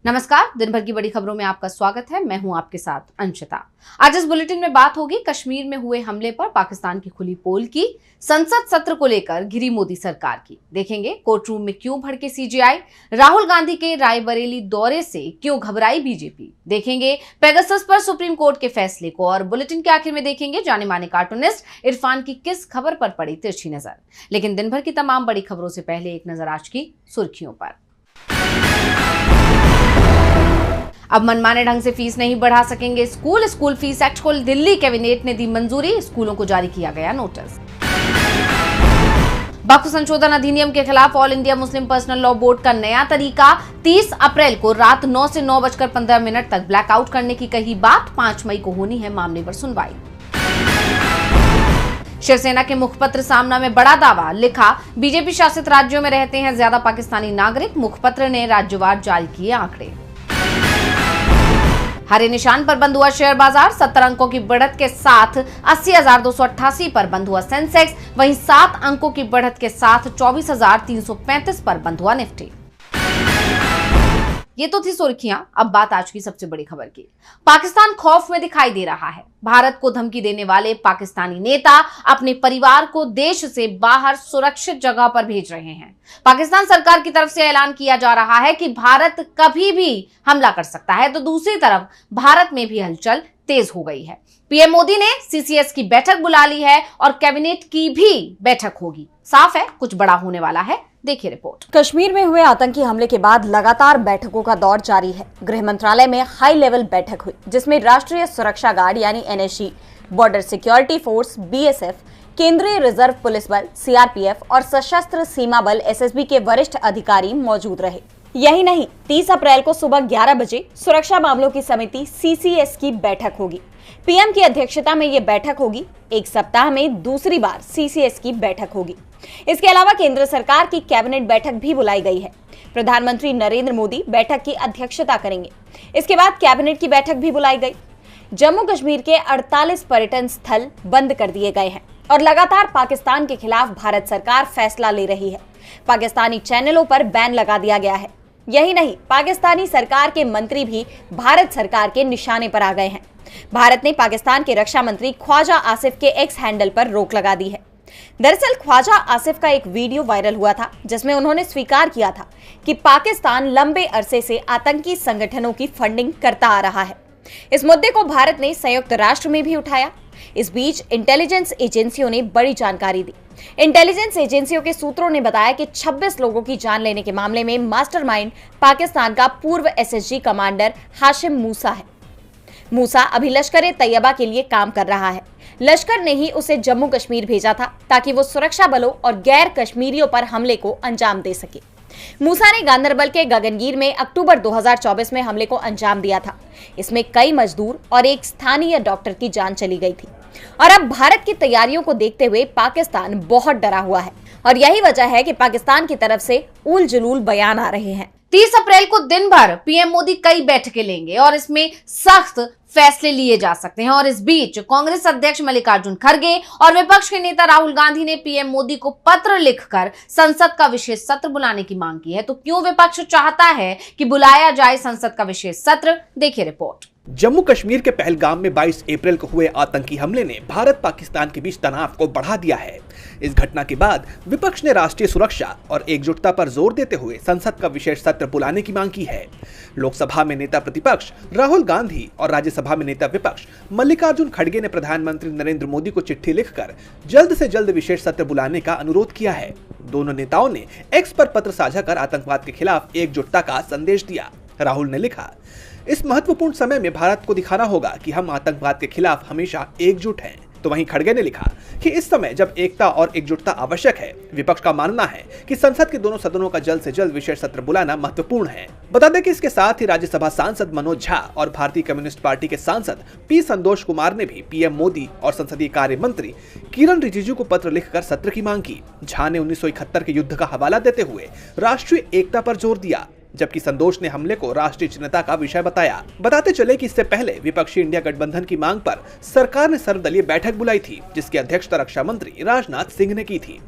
नमस्कार, दिन भर की बड़ी खबरों में आपका स्वागत है। मैं हूं आपके साथ अंशिता। आज इस बुलेटिन में बात होगी कश्मीर में हुए हमले पर पाकिस्तान की खुली पोल की, संसद सत्र को लेकर घिरी मोदी सरकार की, देखेंगे कोर्ट रूम में क्यों भड़के सीजेआई, राहुल गांधी के रायबरेली दौरे से क्यों घबराई बीजेपी, देखेंगे पेगासस पर सुप्रीम कोर्ट के फैसले को, और बुलेटिन के आखिर में देखेंगे जाने माने कार्टूनिस्ट इरफान की किस खबर पर पड़ी तिरछी नजर। लेकिन दिन भर की तमाम बड़ी खबरों से पहले एक नजर आज की सुर्खियों पर। अब मनमाने ढंग से फीस नहीं बढ़ा सकेंगे स्कूल फीस एक्ट को दिल्ली कैबिनेट ने दी मंजूरी, स्कूलों को जारी किया गया नोटिस। वक्फ संशोधन अधिनियम के खिलाफ all India Muslim personal law board का नया तरीका, 30 अप्रैल को रात 9 से 9:15 तक ब्लैकआउट करने की कही बात, 5 मई को होनी है मामले पर सुनवाई। शिवसेना के मुखपत्र सामना में बड़ा दावा, लिखा बीजेपी शासित राज्यों में रहते हैं ज्यादा पाकिस्तानी नागरिक, मुखपत्र ने राज्यवार जारी किए आंकड़े। हरे निशान पर बंद हुआ शेयर बाजार, 70 अंकों की बढ़त के साथ 80,288 पर बंद हुआ सेंसेक्स, वहीं 7 अंकों की बढ़त के साथ 24,335 पर बंद हुआ निफ्टी। ये तो थी सुर्खियां, अब बात आज की सबसे बड़ी खबर की। पाकिस्तान खौफ में दिखाई दे रहा है। भारत को धमकी देने वाले पाकिस्तानी नेता अपने परिवार को देश से बाहर सुरक्षित जगह पर भेज रहे हैं। पाकिस्तान सरकार की तरफ से ऐलान किया जा रहा है कि भारत कभी भी हमला कर सकता है, तो दूसरी तरफ भारत में भी हलचल तेज हो गई है। पीएम मोदी ने सीसीएस की बैठक बुला ली है और कैबिनेट की भी बैठक होगी। साफ है कुछ बड़ा होने वाला है, देखिए रिपोर्ट। कश्मीर में हुए आतंकी हमले के बाद लगातार बैठकों का दौर जारी है। गृह मंत्रालय में हाई लेवल बैठक हुई, जिसमें राष्ट्रीय सुरक्षा गार्ड यानी NSG, border security force BSF, केंद्रीय रिजर्व पुलिस बल सीआरपीएफ और सशस्त्र सीमा बल एसएसबी के वरिष्ठ अधिकारी मौजूद रहे। यही नहीं, 30 अप्रैल को सुबह 11 बजे सुरक्षा मामलों की समिति सीसीएस की बैठक होगी। पीएम की अध्यक्षता में ये बैठक होगी। एक सप्ताह में दूसरी बार सीसीएस की बैठक होगी। इसके अलावा केंद्र सरकार की कैबिनेट बैठक भी बुलाई गई है। प्रधानमंत्री नरेंद्र मोदी बैठक की अध्यक्षता करेंगे। इसके बाद कैबिनेट की बैठक भी बुलाई गई। जम्मू कश्मीर के 48 पर्यटन स्थल बंद कर दिए गए हैं और लगातार पाकिस्तान के खिलाफ भारत सरकार फैसला ले रही है। पाकिस्तानी चैनलों पर बैन लगा दिया गया है। यही नहीं, पाकिस्तानी सरकार के मंत्री भी भारत सरकार के निशाने पर आ गए हैं। भारत ने पाकिस्तान के रक्षा मंत्री ख्वाजा आसिफ के एक्स हैंडल पर रोक लगा दी है। दरअसल ख्वाजा आसिफ का एक वीडियो वायरल हुआ था, जिसमें उन्होंने स्वीकार किया था कि पाकिस्तान लंबे अरसे से आतंकी संगठनों की फंडिंग करता आ रहा है। इस मुद्दे को भारत ने संयुक्त राष्ट्र में भी उठाया। इस बीच इंटेलिजेंस एजेंसियों ने बड़ी जानकारी दी। इंटेलिजेंस एजेंसियों के सूत्रों ने बताया कि 26 लोगों की जान लेने के मामले में मास्टरमाइंड पाकिस्तान का पूर्व एसएसजी कमांडर हाशिम मूसा है। मूसा अभी लश्कर ए तैयबा के लिए काम कर रहा है। लश्कर ने ही उसे जम्मू कश्मीर भेजा था ताकि वो सुरक्षा बलों और गैर कश्मीरियों पर हमले को अंजाम दे सके। मूसा ने गांदरबल के गगनगीर में अक्टूबर 2024 में हमले को अंजाम दिया था। इसमें कई मजदूर और एक स्थानीय डॉक्टर की जान चली गई थी। और अब भारत की तैयारियों को देखते हुए पाकिस्तान बहुत डरा हुआ है और यही वजह है कि पाकिस्तान की तरफ से उल जलूल बयान आ रहे हैं। 30 अप्रैल को दिन भर पीएम मोदी कई बैठकें लेंगे और इसमें सख्त फैसले लिए जा सकते हैं। और इस बीच कांग्रेस अध्यक्ष मल्लिकार्जुन खड़गे और विपक्ष के नेता राहुल गांधी ने पीएम मोदी को पत्र लिखकर संसद का विशेष सत्र बुलाने की मांग की है। तो क्यों विपक्ष चाहता है कि बुलाया जाए संसद का विशेष सत्र, देखिए रिपोर्ट। जम्मू कश्मीर के पहलगाम में 22 अप्रैल को हुए आतंकी हमले ने भारत पाकिस्तान के बीच तनाव को बढ़ा दिया है। इस घटना के बाद विपक्ष ने राष्ट्रीय सुरक्षा और एकजुटता पर जोर देते हुए संसद का विशेष सत्र बुलाने की मांग की है। लोकसभा में नेता प्रतिपक्ष राहुल गांधी और राज्यसभा में नेता विपक्ष मल्लिकार्जुन खड़गे ने प्रधानमंत्री नरेंद्र मोदी को चिट्ठी लिखकर जल्द से जल्द विशेष सत्र बुलाने का अनुरोध किया है। दोनों नेताओं ने एक्स पर पत्र साझा कर आतंकवाद के खिलाफ एकजुटता का संदेश दिया। राहुल ने लिखा, इस महत्वपूर्ण समय में भारत को दिखाना होगा कि हम आतंकवाद के खिलाफ हमेशा एकजुट हैं। तो वहीं खड़गे ने लिखा कि इस समय जब एकता और एकजुटता आवश्यक है, विपक्ष का मानना है कि संसद के दोनों सदनों का जल्द से जल्द विशेष सत्र बुलाना महत्वपूर्ण है। बता दें कि इसके साथ ही राज्यसभा सांसद मनोज झा और भारतीय कम्युनिस्ट पार्टी के सांसद पी संतोष कुमार ने भी पीएम मोदी और संसदीय कार्य मंत्री किरण रिजिजू को पत्र लिखकर सत्र की मांग की। झा ने 1971 के युद्ध का हवाला देते हुए राष्ट्रीय एकता पर जोर दिया, जबकि संतोष ने हमले को राष्ट्रीय चिंता का विषय बताया। बताते चले कि इससे पहले विपक्षी इंडिया गठबंधन की मांग पर सरकार ने सर्वदलीय बैठक बुलाई थी, जिसकी अध्यक्षता रक्षा मंत्री राजनाथ सिंह ने की थी।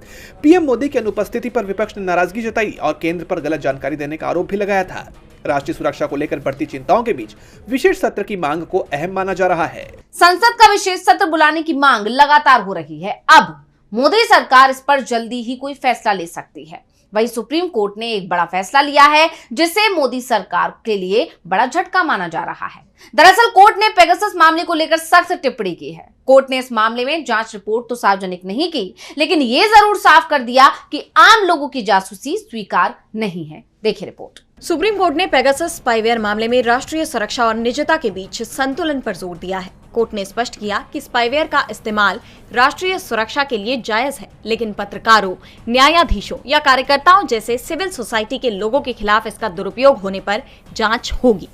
पीएम मोदी की अनुपस्थिति पर विपक्ष ने नाराजगी जताई और केंद्र पर गलत जानकारी देने का आरोप भी लगाया था। राष्ट्रीय सुरक्षा को लेकर बढ़ती चिंताओं के बीच विशेष सत्र की मांग को अहम माना जा रहा है। संसद का विशेष सत्र बुलाने की मांग लगातार हो रही है। अब मोदी सरकार इस पर जल्दी ही कोई फैसला ले सकती है। वहीं सुप्रीम कोर्ट ने एक बड़ा फैसला लिया है जिसे मोदी सरकार के लिए बड़ा झटका माना जा रहा है। दरअसल कोर्ट ने पेगासस मामले को लेकर सख्त टिप्पणी की है। कोर्ट ने इस मामले में जांच रिपोर्ट तो सार्वजनिक नहीं की, लेकिन ये जरूर साफ कर दिया कि आम लोगों की जासूसी स्वीकार नहीं है। देखिए रिपोर्ट। सुप्रीम कोर्ट ने पेगासस स्पाईवेयर मामले में राष्ट्रीय सुरक्षा और निजता के बीच संतुलन पर जोर दिया है। कोर्ट ने स्पष्ट किया कि स्पाईवेयर का इस्तेमाल राष्ट्रीय सुरक्षा के लिए जायज है, लेकिन पत्रकारों, न्यायाधीशों या कार्यकर्ताओं जैसे सिविल सोसाइटी के लोगों के खिलाफ इसका दुरुपयोग होने पर जांच होगी।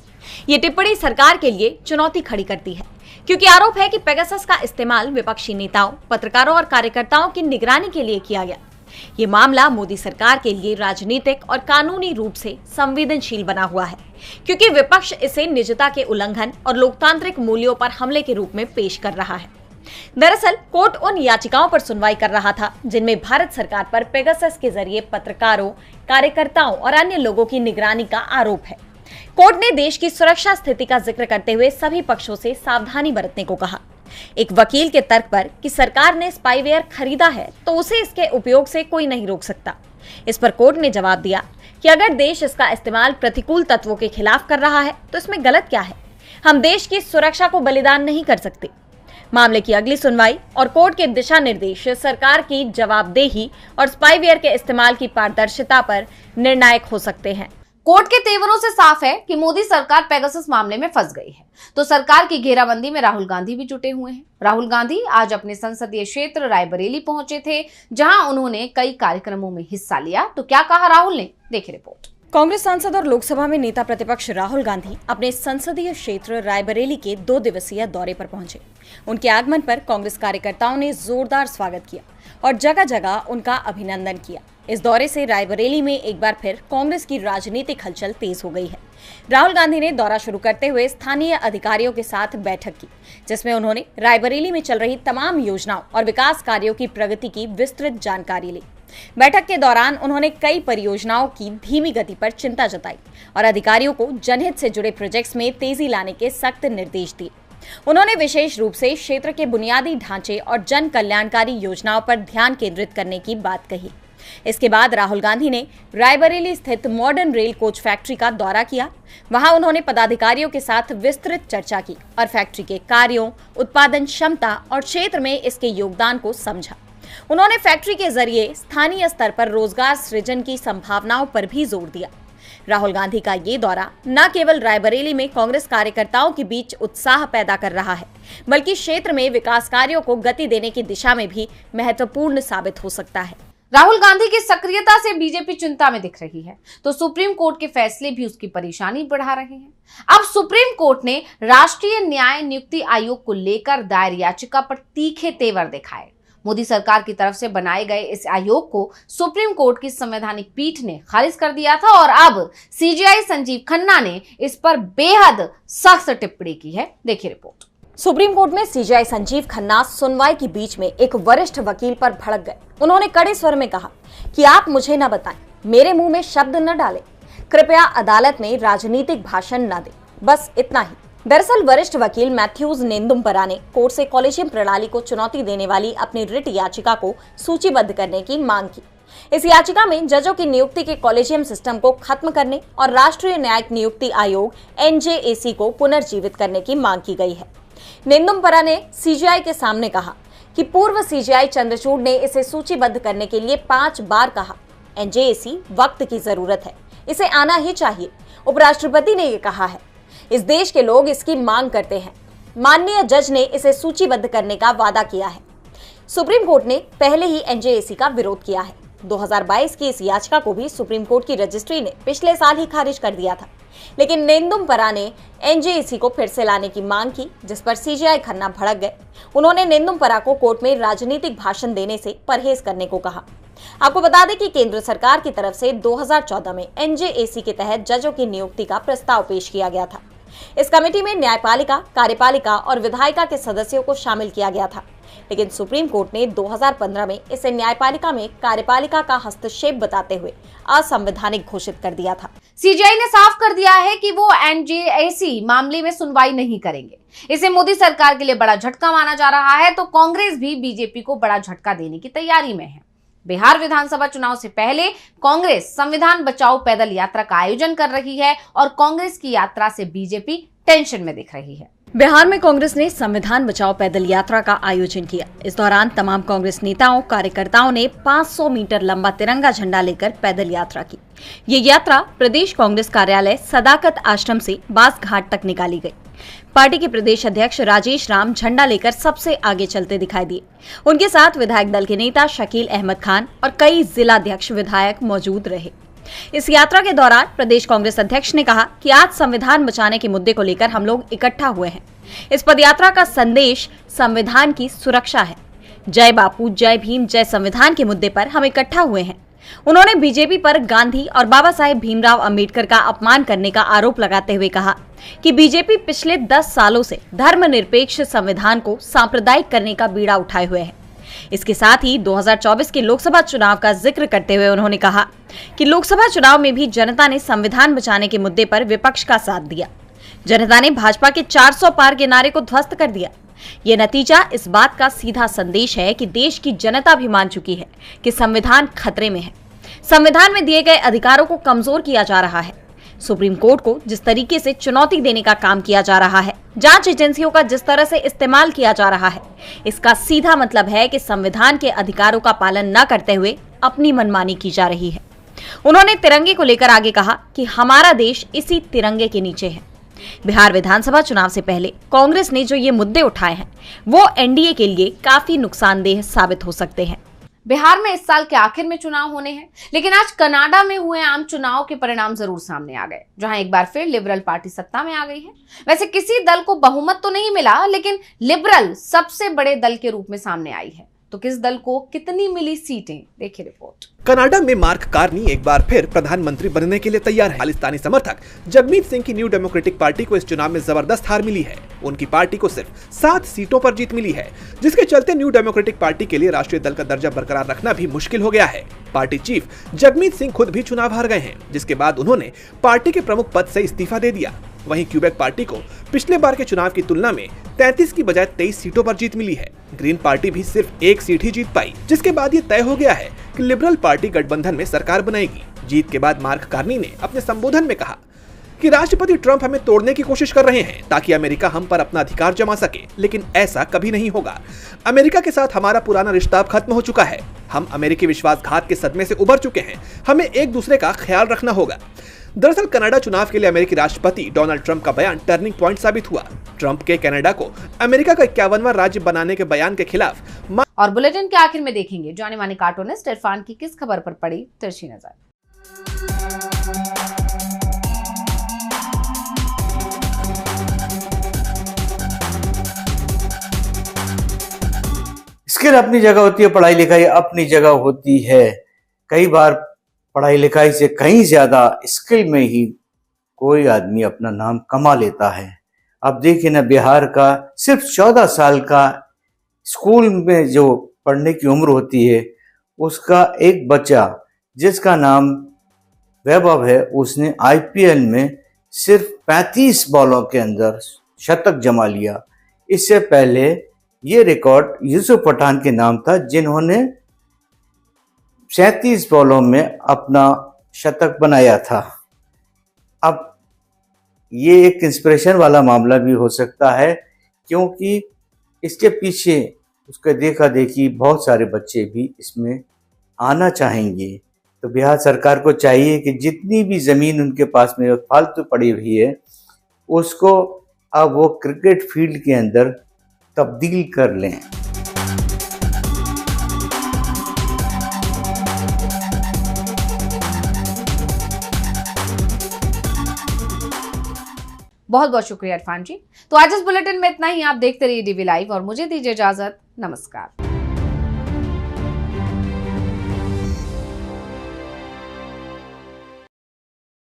ये टिप्पणी सरकार के लिए चुनौती खड़ी करती है, क्योंकि आरोप है कि पेगासस का इस्तेमाल विपक्षी नेताओं, पत्रकारों और कार्यकर्ताओं की निगरानी के लिए किया गया। ये मामला मोदी सरकार के लिए राजनीतिक और कानूनी रूप से संवेदनशील बना हुआ है, क्योंकि विपक्ष इसे निजता के उल्लंघन और लोकतांत्रिक मूल्यों पर हमले के रूप में पेश कर रहा है। दरअसल कोर्ट उन याचिकाओं पर सुनवाई कर रहा था जिनमें भारत सरकार पर पेगासस के जरिए पत्रकारों, कार्यकर्ताओं और अन्य लोगों की निगरानी का आरोप है। कोर्ट ने देश की सुरक्षा स्थिति का जिक्र करते हुए सभी पक्षों से सावधानी बरतने को कहा। एक वकील के तर्क पर कि सरकार ने स्पाईवेयर खरीदा है तो उसे इसके उपयोग से कोई नहीं रोक सकता। इस पर कोर्ट ने जवाब दिया कि अगर देश इसका इस्तेमाल प्रतिकूल तत्वों के खिलाफ कर रहा है तो इसमें गलत क्या है। हम देश की सुरक्षा को बलिदान नहीं कर सकते। मामले की अगली सुनवाई और कोर्ट के दिशा निर्देश सरकार की जवाबदेही और स्पाईवेयर के इस्तेमाल की पारदर्शिता पर निर्णायक हो सकते हैं। कोर्ट के तेवरों से साफ है कि मोदी सरकार पेगासस मामले में फंस गई है, तो सरकार की घेराबंदी में राहुल गांधी भी जुटे हुए हैं। राहुल गांधी आज अपने संसदीय क्षेत्र रायबरेली पहुंचे थे, जहां उन्होंने कई कार्यक्रमों में हिस्सा लिया। तो क्या कहा राहुल ने, देखिए रिपोर्ट। कांग्रेस सांसद और लोकसभा में नेता प्रतिपक्ष राहुल गांधी अपने संसदीय क्षेत्र रायबरेली के 2 दिवसीय दौरे पर पहुंचे। उनके आगमन पर कांग्रेस कार्यकर्ताओं ने जोरदार स्वागत किया और जगह जगह उनका अभिनंदन किया। इस दौरे से रायबरेली में एक बार फिर कांग्रेस की राजनीतिक हलचल तेज हो गई है। राहुल गांधी ने दौरा शुरू करते हुए स्थानीय अधिकारियों के साथ बैठक की, जिसमें उन्होंने रायबरेली में चल रही तमाम योजनाओं और विकास कार्यों की प्रगति की विस्तृत जानकारी ली। बैठक के दौरान उन्होंने कई परियोजनाओं की धीमी गति पर चिंता जताई और अधिकारियों को जनहित से जुड़े प्रोजेक्ट्स में तेजी लाने के सख्त निर्देश दिए। उन्होंने विशेष रूप से क्षेत्र के बुनियादी ढांचे और जन कल्याणकारी योजनाओं पर ध्यान केंद्रित करने की बात कही। इसके बाद राहुल गांधी ने रायबरेली स्थित मॉडर्न रेल कोच फैक्ट्री का दौरा किया। वहां उन्होंने पदाधिकारियों के साथ विस्तृत चर्चा की और फैक्ट्री के कार्यों, उत्पादन क्षमता और क्षेत्र में इसके योगदान को समझा। उन्होंने फैक्ट्री के जरिए स्थानीय स्तर पर रोजगार सृजन की संभावनाओं पर भी जोर दिया। राहुल गांधी का ये दौरा न केवल रायबरेली में कांग्रेस कार्यकर्ताओं के बीच उत्साह पैदा कर रहा है, बल्कि क्षेत्र में विकास कार्यों को गति देने की दिशा में भी महत्वपूर्ण साबित हो सकता है। राहुल गांधी की सक्रियता से बीजेपी चिंता में दिख रही है, तो सुप्रीम कोर्ट के फैसले भी उसकी परेशानी बढ़ा रहे हैं। अब सुप्रीम कोर्ट ने राष्ट्रीय न्याय नियुक्ति आयोग को लेकर दायर याचिका पर तीखे तेवर दिखाए। मोदी सरकार की तरफ से बनाए गए इस आयोग को सुप्रीम कोर्ट की संवैधानिक पीठ ने खारिज कर दिया था और अब सीजेआई संजीव खन्ना ने इस पर बेहद सख्त टिप्पणी की है। देखिए रिपोर्ट। सुप्रीम कोर्ट में सीजेआई संजीव खन्ना सुनवाई के बीच में एक वरिष्ठ वकील पर भड़क गए। उन्होंने कड़े स्वर में कहा कि आप मुझे न बताएं, मेरे मुंह में शब्द न डालें, कृपया अदालत में राजनीतिक भाषण न दें, बस इतना ही। दरअसल वरिष्ठ वकील मैथ्यूज नेंदुमपरा ने कोर्ट से कॉलेजियम प्रणाली को चुनौती देने वाली अपनी रिट याचिका को सूचीबद्ध करने की मांग की। इस याचिका में जजों की नियुक्ति के कॉलेजियम सिस्टम को खत्म करने और राष्ट्रीय न्यायिक नियुक्ति आयोग NJAC को पुनर्जीवित करने की मांग की गई है। नेंदुमपरा ने सीजेआई के सामने कहा कि पूर्व सीजेआई चंद्रचूड़ ने इसे सूचीबद्ध करने के लिए 5 बार कहा। NJAC वक्त की जरूरत है, इसे आना ही चाहिए। उपराष्ट्रपति ने यह कहा है, इस देश के लोग इसकी मांग करते हैं। माननीय जज ने इसे सूचीबद्ध करने का वादा किया है। सुप्रीम कोर्ट ने पहले ही NJAC का विरोध किया है। 2022 की इस याचिका को भी सुप्रीम कोर्ट की रजिस्ट्री ने पिछले साल ही खारिज कर दिया था, लेकिन नेंदुमपरा ने NJAC को फिर से लाने की मांग की, जिस पर सीजेआई खन्ना भड़क गए। उन्होंने नेंदुमपरा को कोर्ट में राजनीतिक भाषण देने से परहेज करने को कहा। आपको बता दें कि केंद्र सरकार की तरफ से 2014 में NJAC के तहत जजों की नियुक्ति का प्रस्ताव पेश किया गया था। इस कमेटी में न्यायपालिका, कार्यपालिका और विधायिका के सदस्यों को शामिल किया गया था, लेकिन सुप्रीम कोर्ट ने 2015 में इसे न्यायपालिका में कार्यपालिका का हस्तक्षेप बताते हुए असंवैधानिक घोषित कर दिया था। सीजेआई ने साफ कर दिया है कि वो एनजेएसी मामले में सुनवाई नहीं करेंगे। इसे मोदी सरकार के लिए बड़ा झटका माना जा रहा है, तो कांग्रेस भी बीजेपी को बड़ा झटका देने की तैयारी में है। बिहार विधानसभा चुनाव से पहले कांग्रेस संविधान बचाओ पैदल यात्रा का आयोजन कर रही है और कांग्रेस की यात्रा से बीजेपी टेंशन में दिख रही है। बिहार में कांग्रेस ने संविधान बचाओ पैदल यात्रा का आयोजन किया। इस दौरान तमाम कांग्रेस नेताओं कार्यकर्ताओं ने 500 मीटर लंबा तिरंगा झंडा लेकर पैदल यात्रा की। ये यात्रा प्रदेश कांग्रेस कार्यालय सदाकत आश्रम से बास घाट तक निकाली गई। पार्टी के प्रदेश अध्यक्ष राजेश राम झंडा लेकर सबसे आगे चलते दिखाई दिए। उनके साथ विधायक दल के नेता शकील अहमद खान और कई जिलाध्यक्ष विधायक मौजूद रहे। इस यात्रा के दौरान प्रदेश कांग्रेस अध्यक्ष ने कहा कि आज संविधान बचाने के मुद्दे को लेकर हम लोग इकट्ठा हुए हैं। इस पदयात्रा का संदेश संविधान की सुरक्षा है। जय बापू, जय भीम, जय संविधान के मुद्दे पर हम इकट्ठा हुए हैं। उन्होंने बीजेपी पर गांधी और बाबा साहेब भीमराव अंबेडकर का अपमान करने का आरोप लगाते हुए कहा कि बीजेपी पिछले 10 सालों से धर्मनिरपेक्ष संविधान को सांप्रदायिक करने का बीड़ा उठाए हुए है। इसके साथ ही 2024 के लोकसभा चुनाव का जिक्र करते हुए उन्होंने कहा कि लोकसभा चुनाव में भी जनता ने संविधान बचाने के मुद्दे पर विपक्ष का साथ दिया। जनता ने भाजपा के 400 पार के नारे को ध्वस्त कर दिया। ये नतीजा इस बात का सीधा संदेश है कि देश की जनता भी मान चुकी है कि संविधान खतरे में है। संविधान में दिए गए अधिकारों को कमजोर किया जा रहा है। सुप्रीम कोर्ट को जिस तरीके से चुनौती देने का काम किया जा रहा है, जांच एजेंसियों का जिस तरह से इस्तेमाल किया जा रहा है, इसका सीधा मतलब है कि संविधान के अधिकारों का पालन न करते हुए अपनी मनमानी की जा रही है। उन्होंने तिरंगे को लेकर आगे कहा कि हमारा देश इसी तिरंगे के नीचे है। बिहार विधानसभा चुनाव से पहले कांग्रेस ने जो ये मुद्दे उठाए हैं, वो एनडीए के लिए काफी नुकसानदेह साबित हो सकते हैं। बिहार में इस साल के आखिर में चुनाव होने हैं, लेकिन आज कनाडा में हुए आम चुनाव के परिणाम जरूर सामने आ गए, जहां एक बार फिर लिबरल पार्टी सत्ता में आ गई है। वैसे किसी दल को बहुमत तो नहीं मिला, लेकिन लिबरल सबसे बड़े दल के रूप में सामने आई है। तो किस दल को कितनी मिली सीटें, देखिए रिपोर्ट। कनाडा में मार्क कार्नी एक बार फिर प्रधानमंत्री बनने के लिए तैयार है। खालिस्तानी समर्थक जगमीत सिंह की न्यू डेमोक्रेटिक पार्टी को इस चुनाव में जबरदस्त हार मिली है। उनकी पार्टी को सिर्फ 7 सीटों पर जीत मिली है, जिसके चलते न्यू डेमोक्रेटिक पार्टी के लिए राष्ट्रीय दल का दर्जा बरकरार रखना भी मुश्किल हो गया है। पार्टी चीफ जगमीत सिंह खुद भी चुनाव हार गए हैं, जिसके बाद उन्होंने पार्टी के प्रमुख पद से इस्तीफा दे दिया। वहीं क्यूबेक पार्टी को पिछले बार के चुनाव की तुलना में 33 की बजाय 23 सीटों पर जीत मिली है। ग्रीन पार्टी भी सिर्फ 1 सीट ही जीत पाई, जिसके बाद ये तय हो गया है कि लिबरल पार्टी गठबंधन में सरकार बनाएगी। जीत के बाद मार्क कार्नी ने अपने संबोधन में कहा कि राष्ट्रपति ट्रंप हमें तोड़ने की कोशिश कर रहे हैं ताकि अमेरिका हम पर अपना अधिकार जमा सके, लेकिन ऐसा कभी नहीं होगा। अमेरिका के साथ हमारा पुराना रिश्ता अब खत्म हो चुका है। हम अमेरिकी विश्वासघात के सदमे से उबर चुके हैं। हमें एक दूसरे का ख्याल रखना होगा। दरअसल कनाडा चुनाव के लिए अमेरिकी राष्ट्रपति डोनाल्ड ट्रंप का बयान टर्निंग पॉइंट साबित हुआ। ट्रंप के कनाडा को अमेरिका का 51वां राज्य बनाने के बयान के खिलाफ। और बुलेटिन के आखिर में देखेंगे जाने माने कार्टूनिस्ट इरफान की किस खबर पर पड़ी तिरछी नजर। स्किल अपनी जगह होती है, पढ़ाई लिखाई अपनी जगह होती है। कई बार पढ़ाई लिखाई से कहीं ज्यादा स्किल में ही कोई आदमी अपना नाम कमा लेता है। अब देखिए ना, बिहार का सिर्फ 14 साल का स्कूल में जो पढ़ने की उम्र होती है, उसका एक बच्चा जिसका नाम वैभव है, उसने आईपीएल में सिर्फ 35 बॉलों के अंदर शतक जमा लिया। इससे पहले ये रिकॉर्ड यूसुफ पठान के नाम था, जिन्होंने 37 बॉलों में अपना शतक बनाया था। अब ये एक इंस्पिरेशन वाला मामला भी हो सकता है, क्योंकि इसके पीछे उसके देखा देखी बहुत सारे बच्चे भी इसमें आना चाहेंगे। तो बिहार सरकार को चाहिए कि जितनी भी ज़मीन उनके पास में फालतू पड़ी हुई है, उसको अब वो क्रिकेट फील्ड के अंदर तब्दील कर लें। बहुत बहुत शुक्रिया इरफान जी। तो आज इस बुलेटिन में इतना ही। आप देखते रहिए डीवी लाइव और मुझे दीजिए इजाजत। नमस्कार।